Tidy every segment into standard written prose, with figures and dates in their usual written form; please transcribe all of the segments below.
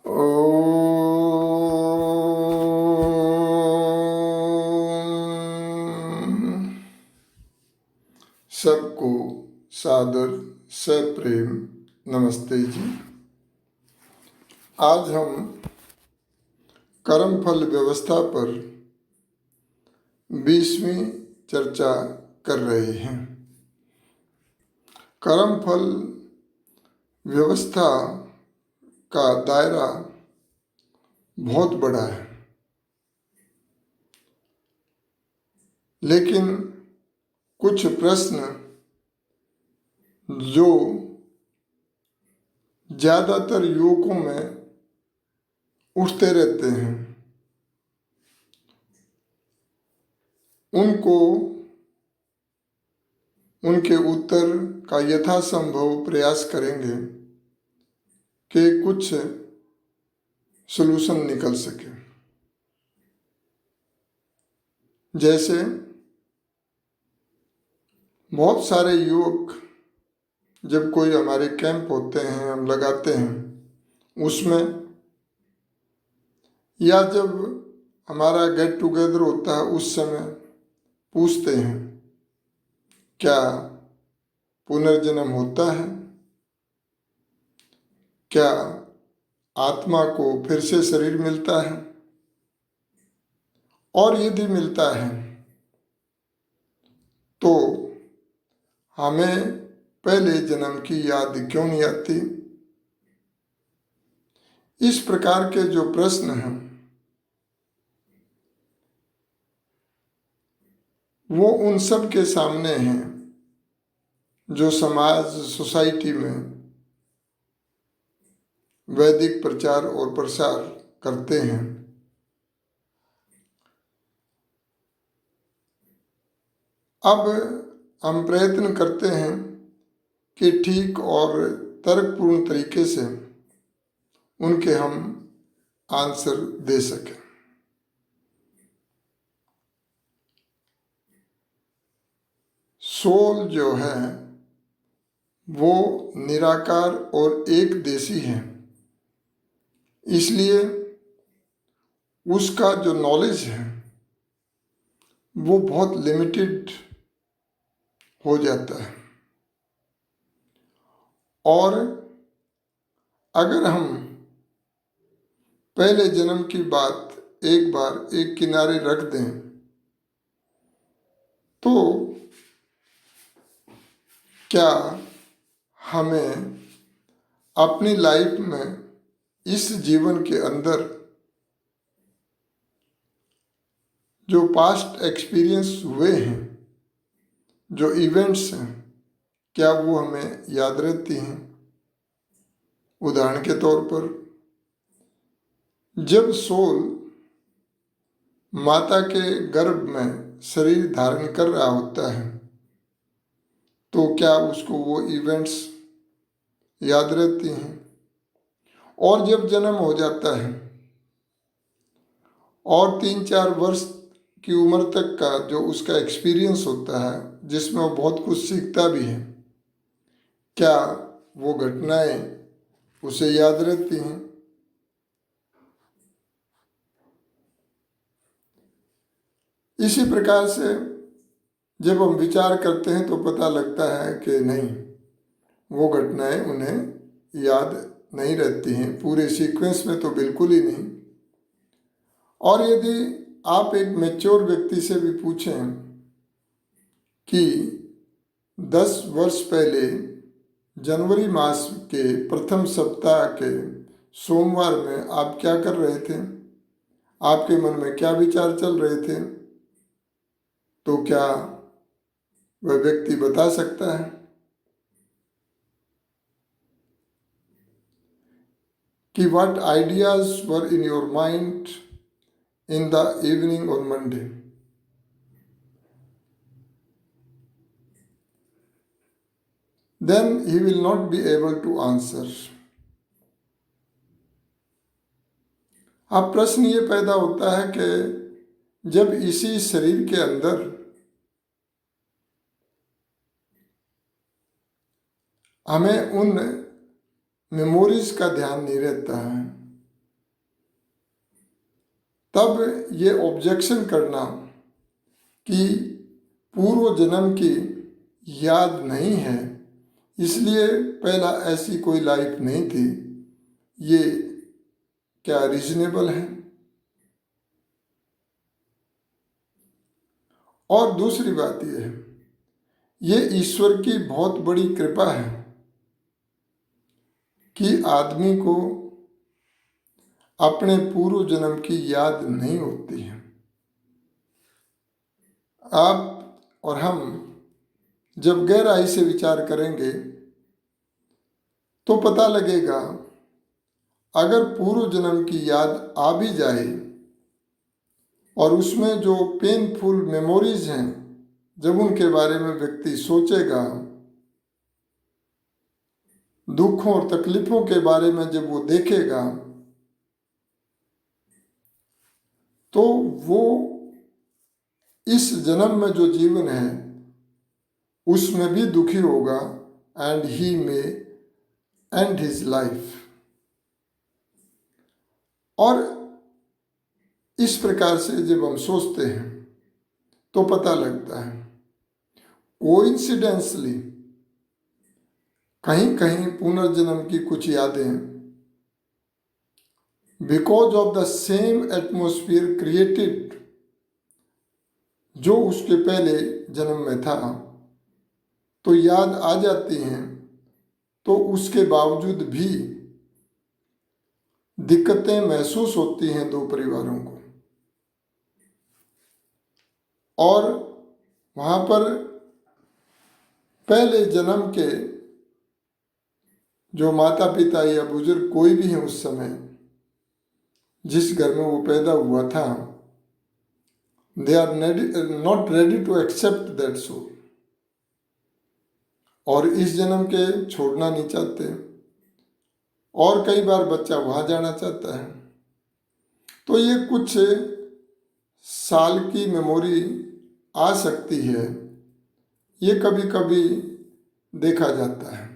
ओम। सबको सादर सप्रेम नमस्ते जी। आज हम कर्मफल व्यवस्था पर 20वीं चर्चा कर रहे हैं। कर्मफल व्यवस्था का दायरा बहुत बड़ा है, लेकिन कुछ प्रश्न जो ज़्यादातर युवकों में उठते रहते हैं, उनको उनके उत्तर का यथासंभव प्रयास करेंगे कि कुछ सलूशन निकल सके। जैसे बहुत सारे युवक जब कोई हमारे कैंप होते हैं, हम लगाते हैं उसमें, या जब हमारा गेट टुगेदर होता है उस समय पूछते हैं क्या पुनर्जन्म होता है, क्या आत्मा को फिर से शरीर मिलता है, और यदि मिलता है तो हमें पहले जन्म की याद क्यों नहीं आती। इस प्रकार के जो प्रश्न हैं वो उन सब के सामने हैं जो समाज सोसाइटी में वैदिक प्रचार और प्रसार करते हैं। अब हम प्रयत्न करते हैं कि ठीक और तर्कपूर्ण तरीके से उनके हम आंसर दे सकें। सोल जो है वो निराकार और एक देशी है, इसलिए उसका जो नॉलेज है वो बहुत लिमिटेड हो जाता है। और अगर हम पहले जन्म की बात एक बार एक किनारे रख दें तो क्या हमें अपनी लाइफ में इस जीवन के अंदर जो पास्ट एक्सपीरियंस हुए हैं, जो इवेंट्स हैं, क्या वो हमें याद रहती हैं। उदाहरण के तौर पर जब सोल माता के गर्भ में शरीर धारण कर रहा होता है तो क्या उसको वो इवेंट्स याद रहती हैं। और जब जन्म हो जाता है और 3-4 वर्ष की उम्र तक का जो उसका एक्सपीरियंस होता है जिसमें वो बहुत कुछ सीखता भी है, क्या वो घटनाएं उसे याद रहती हैं। इसी प्रकार से जब हम विचार करते हैं तो पता लगता है कि नहीं, वो घटनाएं उन्हें याद नहीं रहती हैं, पूरे सीक्वेंस में तो बिल्कुल ही नहीं। और यदि आप एक मैच्योर व्यक्ति से भी पूछें कि 10 वर्ष पहले जनवरी मास के प्रथम सप्ताह के सोमवार में आप क्या कर रहे थे, आपके मन में क्या विचार चल रहे थे, तो क्या वह व्यक्ति बता सकता है कि what ideas were in your mind in the evening on Monday? Then he will not be able to answer. अब प्रश्न ये पैदा होता है कि जब इसी शरीर के अंदर हमें उन मेमोरीज का ध्यान नहीं रहता है, तब ये ऑब्जेक्शन करना कि पूर्व जन्म की याद नहीं है, इसलिए पहला ऐसी कोई लाइफ नहीं थी, ये क्या रीजनेबल है? और दूसरी बात यह है, ये ईश्वर की बहुत बड़ी कृपा है कि आदमी को अपने पूर्व जन्म की याद नहीं होती है। आप और हम जब गहराई से विचार करेंगे तो पता लगेगा, अगर पूर्व जन्म की याद आ भी जाए और उसमें जो पेनफुल मेमोरीज हैं, जब उनके बारे में व्यक्ति सोचेगा, दुखों और तकलीफों के बारे में जब वो देखेगा, तो वो इस जन्म में जो जीवन है उसमें भी दुखी होगा and he may and his life. और इस प्रकार से जब हम सोचते हैं तो पता लगता है, कोइंसिडेंसली कहीं कहीं पुनर्जन्म की कुछ यादें because of the same atmosphere created जो उसके पहले जन्म में था, तो याद आ जाती हैं, तो उसके बावजूद भी दिक्कतें महसूस होती हैं दो परिवारों को। और वहाँ पर पहले जन्म के जो माता पिता या बुजुर्ग कोई भी है उस समय जिस घर में वो पैदा हुआ था, they are not ready to accept that soul, और इस जन्म के छोड़ना नहीं चाहते, और कई बार बच्चा वहाँ जाना चाहता है। तो ये कुछ साल की मेमोरी आ सकती है, ये कभी कभी देखा जाता है,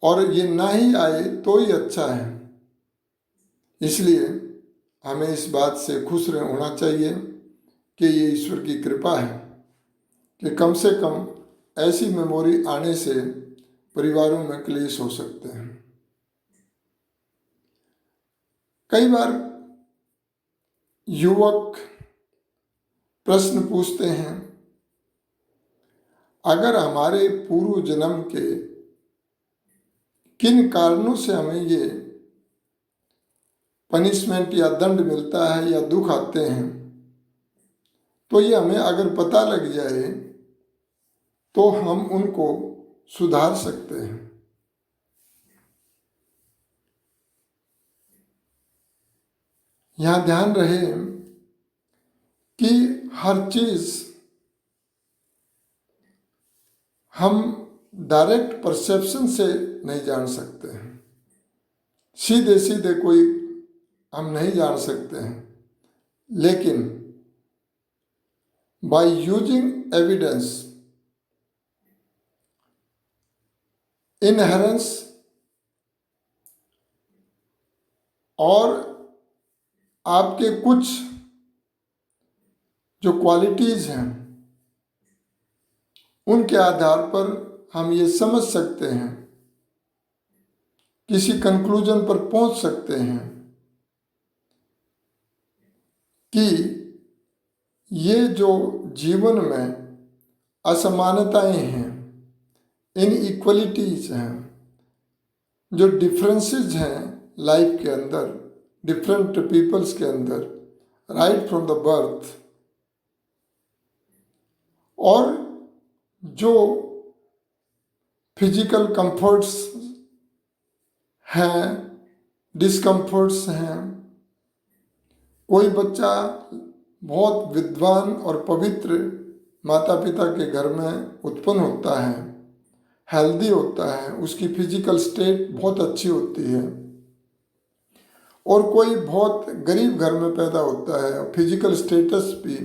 और ये ना ही आए तो ही अच्छा है। इसलिए हमें इस बात से खुश होना चाहिए कि ये ईश्वर की कृपा है कि कम से कम ऐसी मेमोरी आने से परिवारों में क्लेश हो सकते हैं। कई बार युवक प्रश्न पूछते हैं, अगर हमारे पूर्व जन्म के किन कारणों से हमें ये पनिशमेंट या दंड मिलता है या दुख आते हैं, तो ये हमें अगर पता लग जाए तो हम उनको सुधार सकते हैं। यहाँ ध्यान रहे कि हर चीज हम डायरेक्ट परसेप्शन से नहीं जान सकते हैं, सीधे सीधे कोई हम नहीं जान सकते हैं, लेकिन बाय यूजिंग एविडेंस, इनहेरेंस और आपके कुछ जो क्वालिटीज हैं उनके आधार पर हम ये समझ सकते हैं, किसी कंक्लूजन पर पहुंच सकते हैं कि ये जो जीवन में असमानताएं हैं, इनइक्वलिटीज हैं, जो डिफरेंसेस हैं लाइफ के अंदर, डिफरेंट पीपल्स के अंदर, राइट फ्रॉम द बर्थ, और जो फिजिकल कंफर्ट्स हैं, डिस्कम्फर्ट्स हैं। कोई बच्चा बहुत विद्वान और पवित्र माता पिता के घर में उत्पन्न होता है, हेल्दी होता है, उसकी फिजिकल स्टेट बहुत अच्छी होती है, और कोई बहुत गरीब घर में पैदा होता है और फिजिकल स्टेटस भी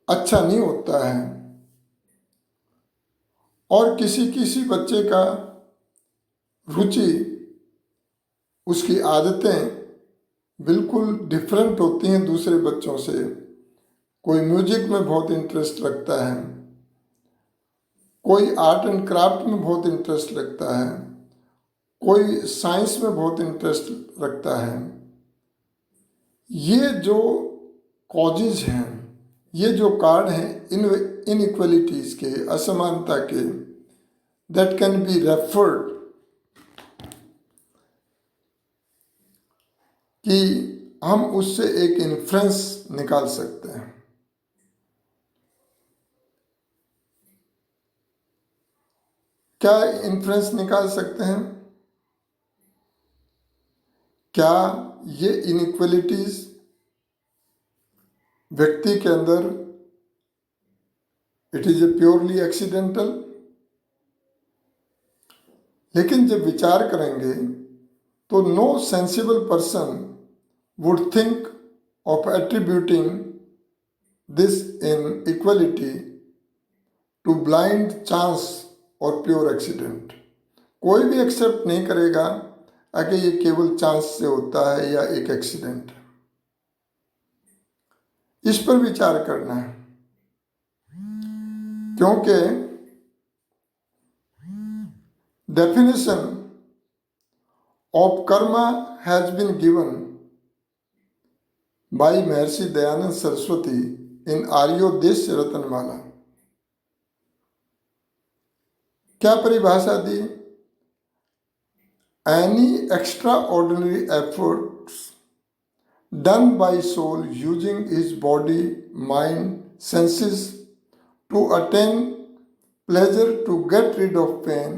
अच्छा नहीं होता है, और किसी किसी बच्चे का रुचि, उसकी आदतें बिल्कुल डिफरेंट होती हैं दूसरे बच्चों से। कोई म्यूजिक में बहुत इंटरेस्ट रखता है, कोई आर्ट एंड क्राफ्ट में बहुत इंटरेस्ट रखता है, कोई साइंस में बहुत इंटरेस्ट रखता है। ये जो कॉजेज हैं, ये जो कारण हैं इनइक्वलिटीज के, असमानता के, दैट कैन बी रेफर्ड कि हम उससे एक इन्फ्रेंस निकाल सकते हैं। क्या इन्फ्रेंस निकाल सकते हैं? क्या ये इनइक्वलिटीज व्यक्ति के अंदर it is a purely accidental? लेकिन जब विचार करेंगे तो no sensible person would think of attributing this inequality to blind chance और प्योर एक्सीडेंट। कोई भी एक्सेप्ट नहीं करेगा कि ये केवल चांस से होता है या एक एक्सीडेंट है। इस पर विचार करना है, क्योंकि definition of karma has been given by Maharshi Dayanand Saraswati in Aryodesh Ratnamala. क्या परिभाषा दी? Any extraordinary efforts done by soul using his body, mind, senses to attain pleasure to get rid of pain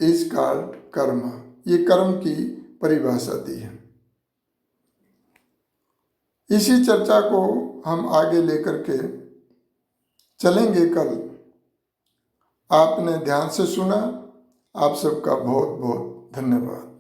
is called karma। ये कर्म की परिभाषा दी है। इसी चर्चा को हम आगे लेकर के चलेंगे कल। आपने ध्यान से सुना, आप सबका बहुत बहुत धन्यवाद।